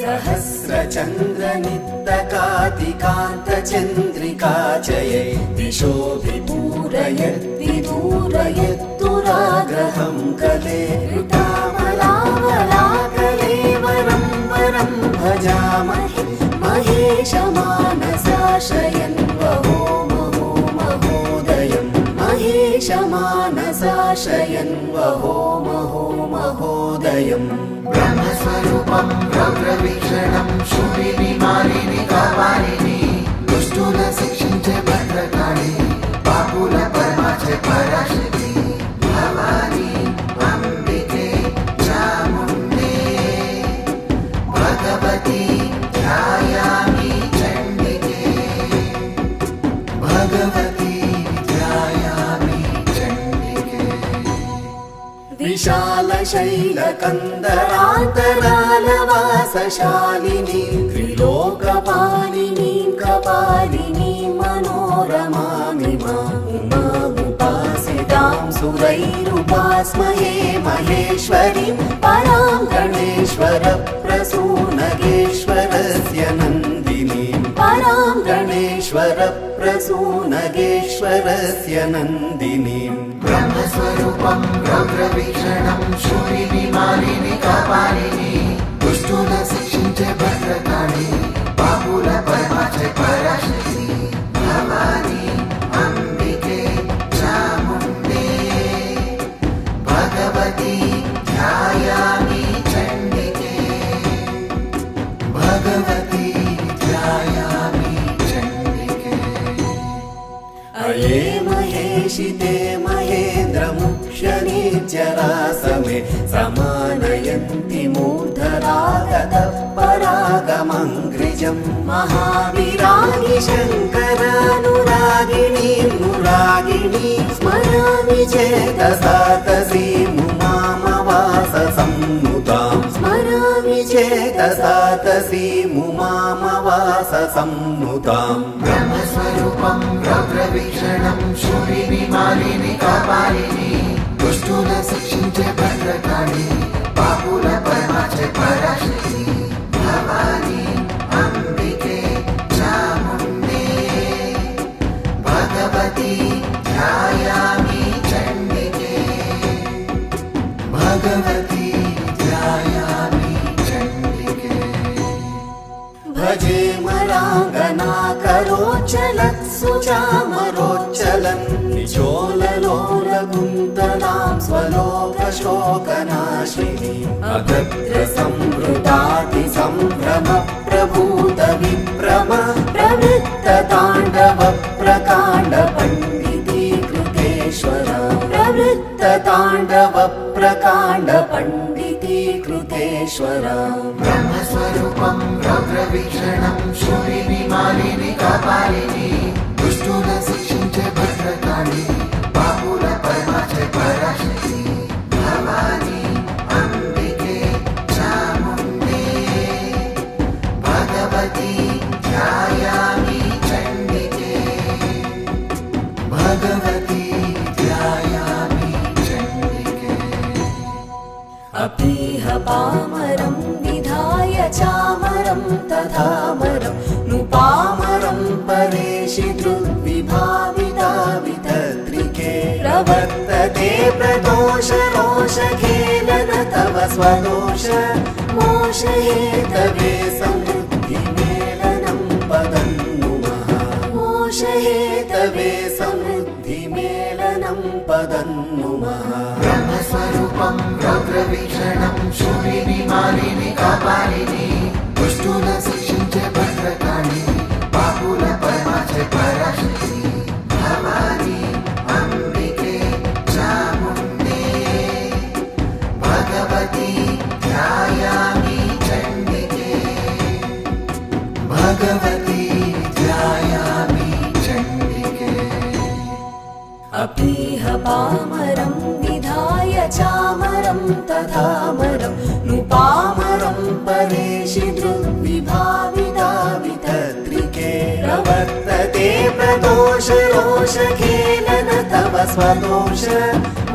सहस्रचन्द्रनित्तकातिकान्तचन्द्रिकाचये दिशोऽभिपूरयद्विदूरयद्दुराग्रहं कले ऋतामलावलाकलेवरं वरं भजामहे महेशमानसाशयन् वहो महो महोदयम् महेशमानसाशयन् वहो महो महोदयम् ब्रह्मस्वरूपं रौद्रवीक्षणं शूलिनी मालिनी कापालिनी दुष्टुल शिक्षिंचे भद्रकाली पापुल परमाचे पराशक्ति भवानी अंबिके चामुण्डे भगवती ध्यायामि चण्डिके भगवती ध्यायामि चण्डिके विशालशैलकन्दरान्तरालवासशालिनी त्रिलोकपालिनी कपालिनी मनोरमामिमामुपासितां सुरैरुपास्महे महेश्वरीं परां गणेश्वरप्रसूनगेश्वरस्य नन्दिनीं परां गणेश्वरप्रसूनगेश्वरस्य नन्दिनीं ब्रह्मस्वरूपं रौद्रवीक्षणं शूलिनी मालिनी कापालिनी दुष्टुल शिक्षिंचे भद्रकाली पापुल परमाचे पराशक्ति भवानी अंबिके चामुण्डे भगवती ध्यायामि चण्डिके भगवती ध्यायामि चण्डिके अये महेशिते महेन्द्रमुख्यनित्यरासमे समानयन्ति मूर्धरागतः परागमङ्घ्रिजं महाविरागी शङ्करानुरागिणीं मुरागिणी स्मरामि चेतसा तसीमुमामवाससम्नुतां स्मरामि चेतसा तसीमुमामवाससम्नुतां ब्रह्मस्वरूपं रौद्रवीक्षणं शूलिनी मालिनी कापालिनी दुष्टुल शिक्षिंचे भद्रकाली पापुल परमाचे पराशक्ति भवानी अंबिके चामुण्डे भगवती ध्यायामि चण्डिके भगवती ध्यायामि चण्डिके भजे मराङ्गनाकरोच्चलत्सुचामरोच्चलन् निचोललोलकुन्तलां स्वलोकशोकनाशिनीम् अगत्रसम्भृतातिसम्भ्रमप्रभूतविभ्रम प्रवृत्तताण्डवप्रकाण्डपण्डितीकृतेश्वर प्रवृत्तताण्डवप्रकाण्डपण्डितीकृतेश्वर ब्रह्मस्वरूपं रौद्रवीक्षणं शूलिनी मालिनी कापालिनी दुष्टुल शिक्षिंचे भद्रकाली पापुल परमाचे पराशक्ति भवानी अंबिके चामुण्डे भगवती ध्यायामि चण्डिके भगवती ध्यायामि चण्डिके अपीह पामरं विधाय चामरं तथामरं नुपामरं परेशि दृग्विभाविता वितत्रिके प्रवर्तते प्रदोषरोषखेलन तव स्वदोष मोषहेतवे समृद्धिमेलनं पदं नुमः मोषहेतवे समृद्धिमेलनं पदं नुमः ब्रह्मस्वरूपं रौद्रवीक्षणं शूलिनी मालिनी कापालिनी दुष्टुल शिक्षिंचे भद्रकाली पापुल परमाचे पराशक्ति भवानी अंबिके चामुण्डे भगवती ध्यायामि चण्डिके भगवती ध्यायामि चण्डिके अपीह पामरं विधाय चामरं तथामरं नुपामरं परेशि दृग्विभाविता वितत्रिके प्रवर्तते प्रदोषरोषखेलन तव स्वदोष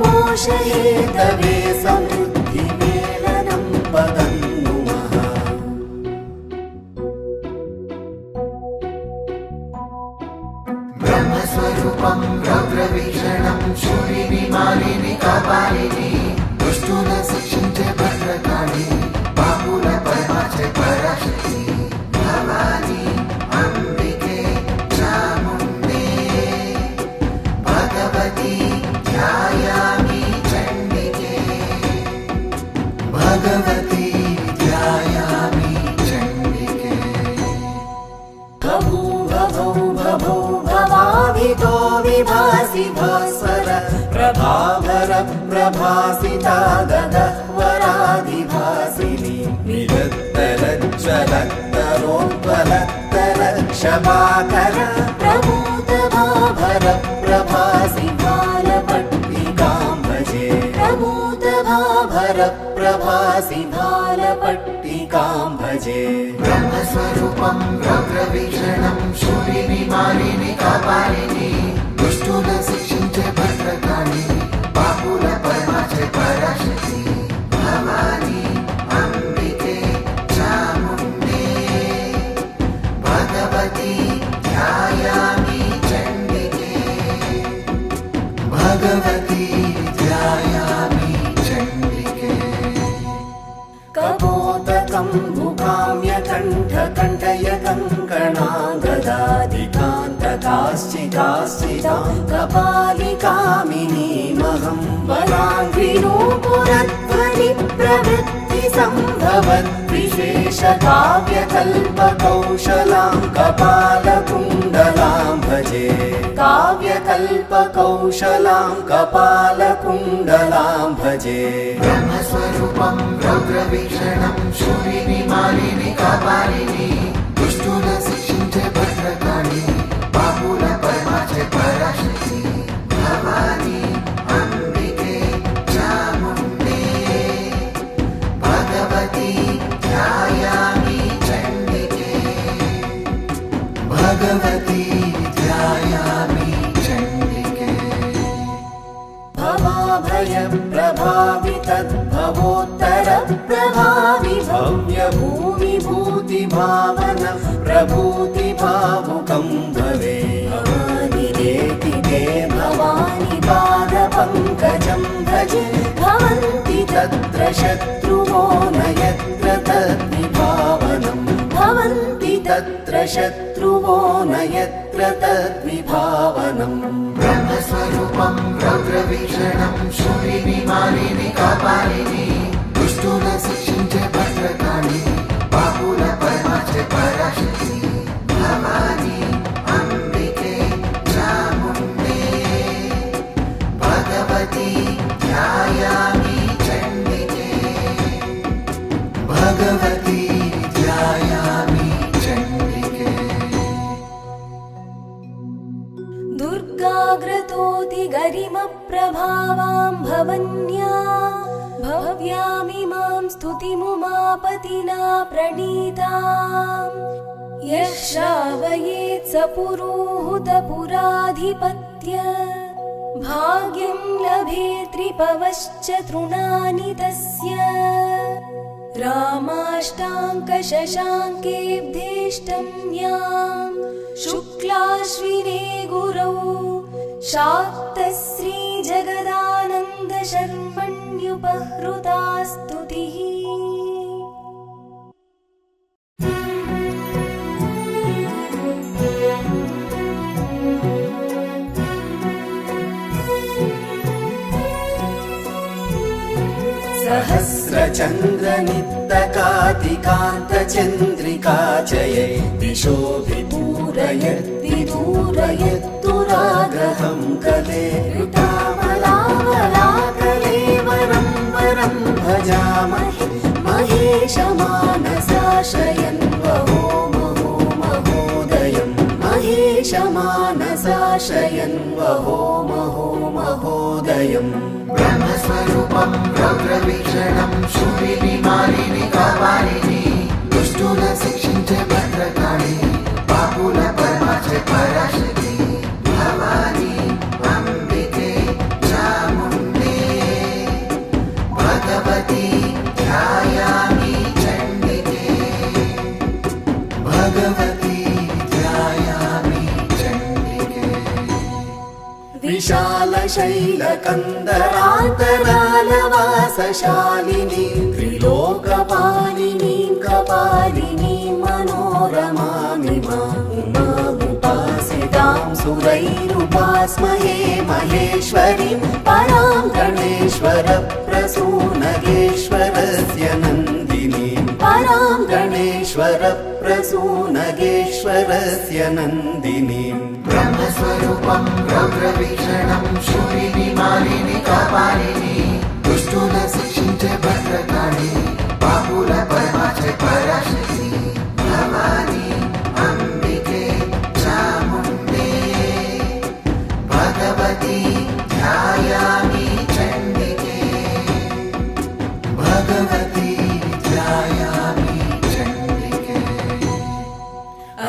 मोषहेतवे समृद्धिमेलनं पदं नुमः भगवती ध्यायामि चण्डिके भभौ भवाभितो विभासि भास्वर प्रभावर प्रभासिता गगह्वरादिभासिनी निरत्तरज्ज्वलत्तरोत्पलत्तरक्षपाकर प्रमोदभाभर प्रभासि भालपट्टिकां भजे प्रमोदभाभर प्रभासि भालपट्टिकां भजे ब्रह्मस्वरूपं रौद्रवीक्षणं शूलिनि मालिनि कापालिनि दुष्टुल शिक्षिंचे भद्रकाळि बाहुल परमाचे पराशक्ति भवानी अंबिके चामुण्डे भगवती ध्यायामि चण्डिके भगवती ध्यायामि चण्डिके कपोतकं भुकाम्यकण्ठकण्ठय कङ्कणागदादिकान्तकाश्चिकाश्चितां कपालिकामिनीमहं वराङ्घ्रिनूपुरध्वनि प्रवृत्तिसम्भवत् विशेषकाव्यकल्पकौशलां कपालकुण्डलां भजे काव्यकल्पकौशलां कपालकुण्डलां भजे ब्रह्मस्वरूपं रौद्रवीक्षणं शूलिनि मालिनि कापालिनि दुष्टुल शिक्षिंचे भद्रकाळि बाहुल परमाचे पराशक्ति भवानी अंबिके चामुण्डे भगवती ध्यायामि चण्डिके भगवती ध्यायामि चण्डिके भवाभय प्रभावि तद्भवोत्तर प्रभावि भव्य भूमि भूति भावन प्रभूति भावुकं भवे भवानि देति ते भवानि पाद पंकजं भजे भवन्ति तत्र शत्रुवो न यत्र तद्विभावनं भवन्ति तत्र शत्रुवो न यत्र तद्विभावनम् ब्रह्मस्वरूपं रौद्रवीक्षणं शूलिनि मालिनि कापालिनि दुष्टुल शिक्षिंचे भद्रकाळि बाहुल परमाचे पराशक्ति भवानी अंबिके चामुण्डे भगवती ध्यायामि चण्डिके भगवती ध्यायामि चण्डिके दुर्गाग्रतोति गरिमप्रभावां भवन्या भव्यामिमां स्तुतिमुमापतिना प्रणीताम् यः श्रावयेत् स पुरोहुतपुराधिपत्य भाग्यं लभेत्रिपवश्च तृणानि तस्य रामाष्टाङ्कशशाङ्केऽब्धेष्टं यां शुक्लाश्विने गुरौ शाक्तश्रीजगदानन्दशर्मण्युपहृता स्तुतिः सहस्रचन्द्रनित्तकातिकान्तचन्द्रिकाचये दिशो विदूरयद्विदूरयद्दुराग्रहं कले ऋतामलावलाकलेवरं वरं भजामहे महेशमानसाशयन् वहो महो महोदयम् महेशमानसाशयन् वहो महो महोदयम् ब्रह्मस्वरूपं रौद्रवीक्षणं शूलिनि मालिनि कापालिनि दुष्टुल शिक्षिंचे भद्रकाळि बाहुल परमाचे पराशक्ति भवानी अंबिके चामुण्डे भगवती ध्यायामि चण्डिके भगवती ध्यायामि चण्डिके विशालशैलकन्दरान्तरालवासशालिनी त्रिलोकपालिनी कपालिनी मनोरमामिमामुपासितां सुरैरुपास्महे महेश्वरीं परां गणेश्वर प्रसूनगेश्वरस्य शङ्करस्य नन्दिनीं ब्रह्मस्वरूपं रौद्रवीक्षणं शूलिनी मालिनी कापालिनी दुष्टुल शिक्षिंचे भद्रकाली बाहुल परमाचे पराशक्ति भवानी अंबिके चामुण्डे भगवती ध्यायामि चण्डिके भगवती ध्यायामि चण्डिके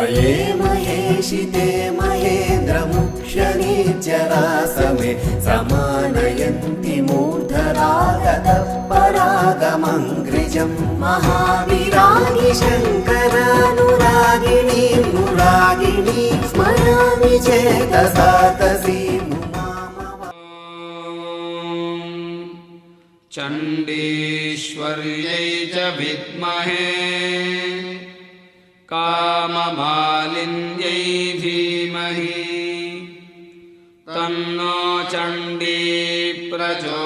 अये महेशिते महेन्द्रमुक्षनीचरासमे समानयन्ति मूर्धरागतः परागमङ्घ्रिजं महाविरागी शङ्करानुरागिणीं मुरागिणीं स्मरामि चेतसा तसीं चण्डीश्वर्यै च विद्महे काममालिन्यै धीमहि तन्नो चण्डी प्रचोदयात्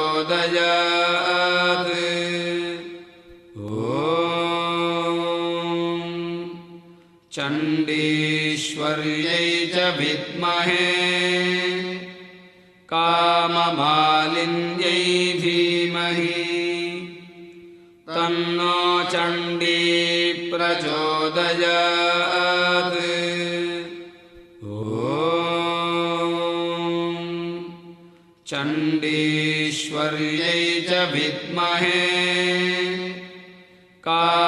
ॐ चण्डीश्वर्यै च विद्महे काममालिन्यै धीमहि तन्नो चण्डी प्रचोदयात् ॐ चण्डीश्वर्यै च विद्महे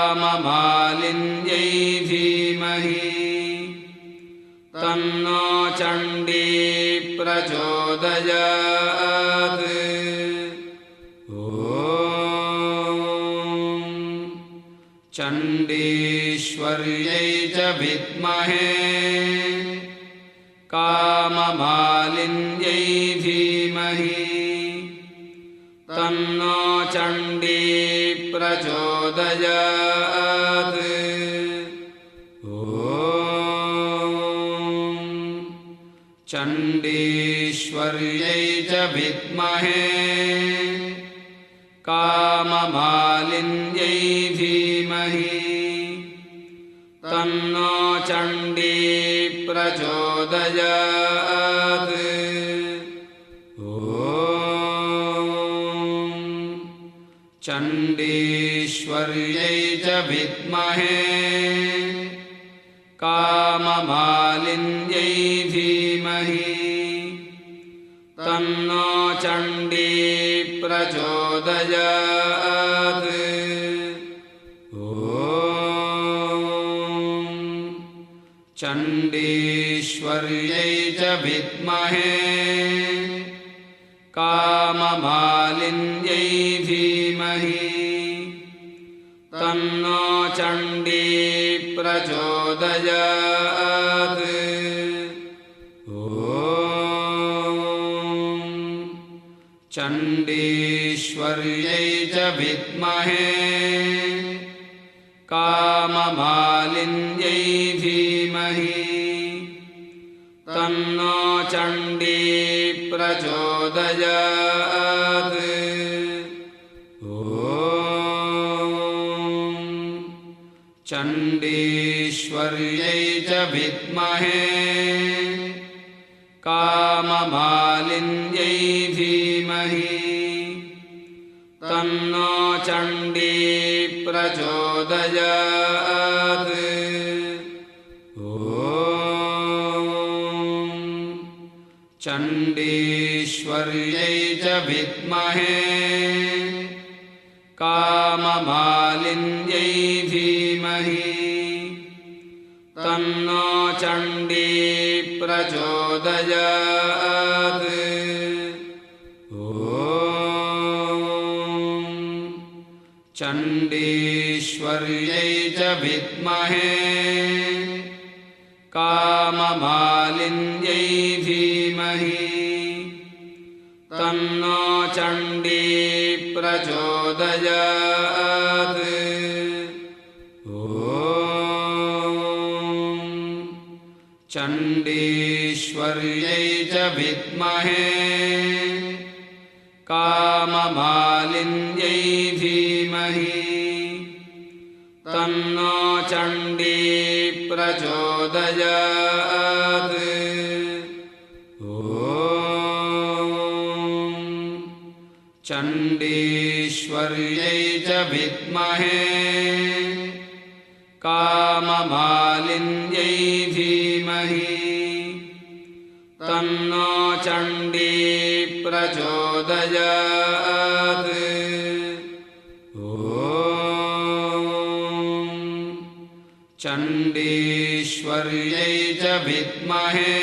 काममालिन्यै धीमहि तन्नो चण्डी प्रचोदयात् ॐ चण्डीश्वर्यै च विद्महे काममालिन्यै धीमहि तन्नो चण्डी प्रचोदयात् ॐ चण्डीश्वर्यै च विद्महे काममालिन्यै धीमहि तन्नो चण्डी प्रचोदयात् ॐ चण्डीश्वर्यै च विद्महे काममालिन्यै धीमहि तन्नो चण्डी प्रचोदयात् ॐ चण्डीश्वर्यै च विद्महे काममालिन्यै धीमहि तन्नो चण्डी प्रचोदयात् ॐ चण्डीश्वर्यै च विद्महे काममालिन्यै धीमहि तन्नो चण्डी प्रचोदयात् ॐ चण्डीश्वर्यै च विद्महे काममालिन्यै धीमहि तन्नो चण्डी प्रचोदयात् ॐ चण्डीश्वर्यै च विद्महे काममालिन्यै धीमहि तन्नो चण्डी प्रचोदयात् ॐ चण्डीश्वर्यै च विद्महे काममालिन्यै धीमहि तन्नो चण्डी प्रचोदयात् ॐ चण्डीश्वर्यै च विद्महे काममालिन्यै धीमहि तन्नो चण्डी प्रचोदयात्। ॐ चण्डीश्वर्यै च विद्महे काममालिन्यै धीमहि तन्नो चण्डी प्रचोदयात्। ॐ चण्डीश्वर्यै च विद्महे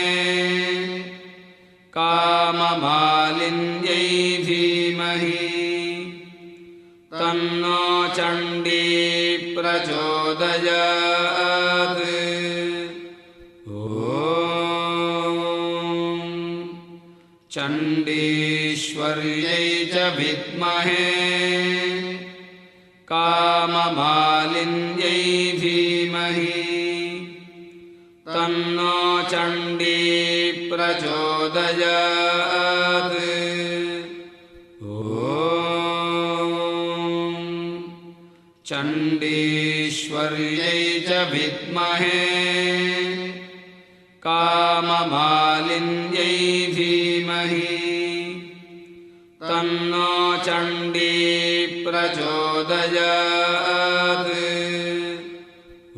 काममालिन्यै धीमहि तन्नो चण्डी प्रचोदयात्। ॐ चण्डीश्वर्यै च विद्महे काममालिन्यै धीमहि तन्नो चण्डी प्रचोदयात्। ॐ चण्डीश्वर्यै च विद्महे काममालिन्यै धीमहि तन्नो चण्डी प्रचोदयात्। ॐ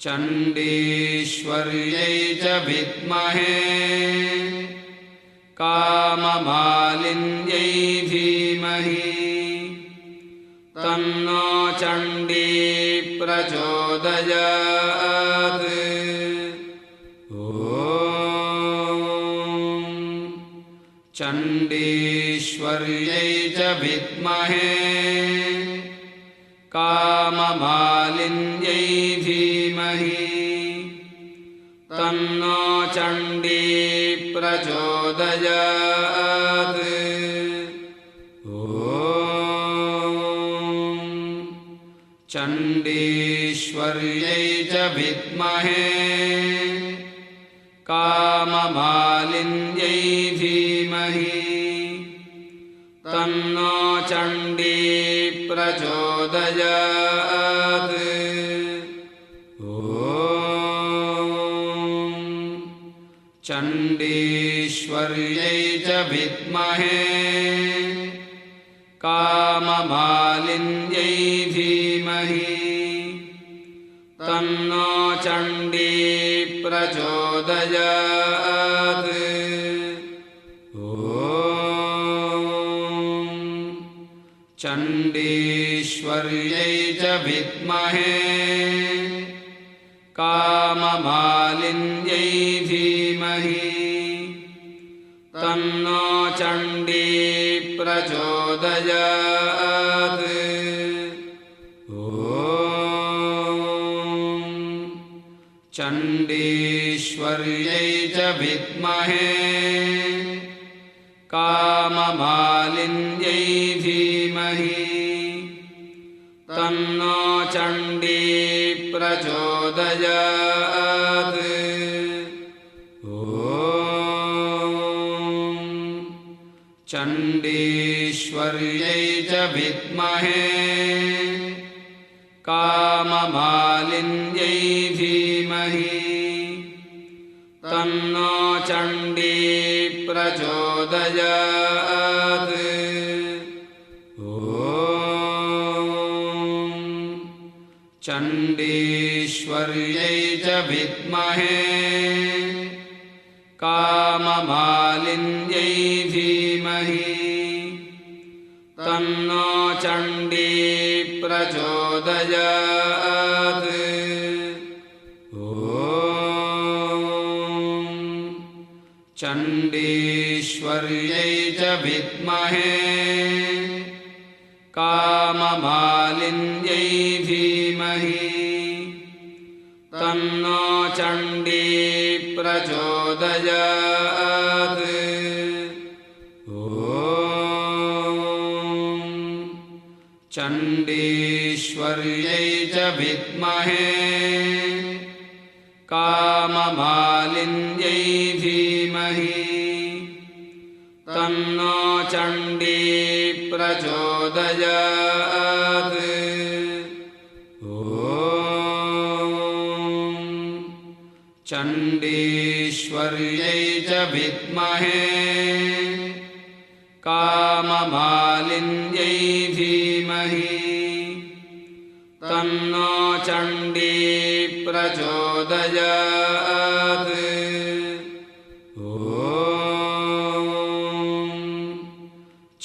चण्डीश्वर्यै च विद्महे काममालिन्यै धीमहि तन्नो चण्डी प्रचोदयात्। ॐ चण्डीश्वर्यै च विद्महे काममालिन्यै धीमहि तन्नो चण्डी प्रचोदयात्। ॐ चण्डीश्वर्यै च विद्महे काममालिन्यै धीमहि तन्नो चण्डी प्रचोदयात्। ॐ चण्डीश्वर्यै च विद्महे काममालिन्यै धीमहि तन्नो चण्डी प्रचोदयात्। ॐ चण्डीश्वर्यै च विद्महे काममालिन्यै धीमहि तन्नो चण्डी प्रचोदयात्। ॐ चण्डीश्वर्यै च विद्महे काममालिन्यै धीमहि तन्नो चण्डी प्रचोदयात्। ॐ चण्डीश्वर्यै च विद्महे काममालिन्यै धीमहि तन्नो चण्डी प्रचोदयात्। ॐ चण्डीश्वर्यै च विद्महे काममालिन्यै धीमहि तन्नो चण्डी प्रचोदयात्। ॐ चण्डीश्वर्यै च विद्महे काममालिन्यै धीमहि तन्नो चण्डी प्रचोदयात्। ॐ चण्डीश्वर्यै च विद्महे काममालिन्यै धीमहि तन्नो चण्डी प्रचोदयात्। ॐ चण्डीश्वर्यै च विद्महे काममालिन्यै धीमहि तन्नो चण्डी प्रचोदयात् ॐ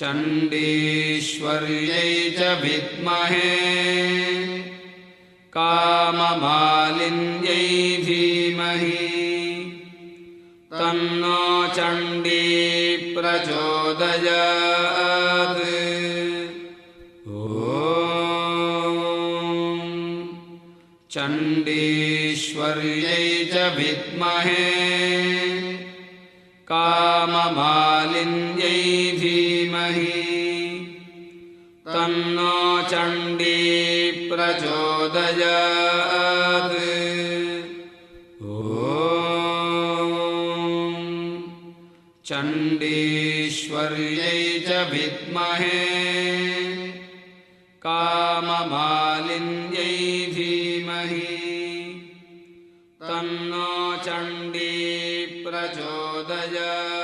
चण्डीश्वर्यै च विद्महे काममालिन्यै धीमहि तन्नो चण्डी प्रचोदयात् ॐ चण्डीश्वर्यै च विद्महे काममालिन्यै धीमहि तन्नो चण्डी प्रचोदयात् ॐ चण्डीश्वर्यै च विद्महे काममालिन्यै धीमहि तन्नो चण्डी प्रचोदयात्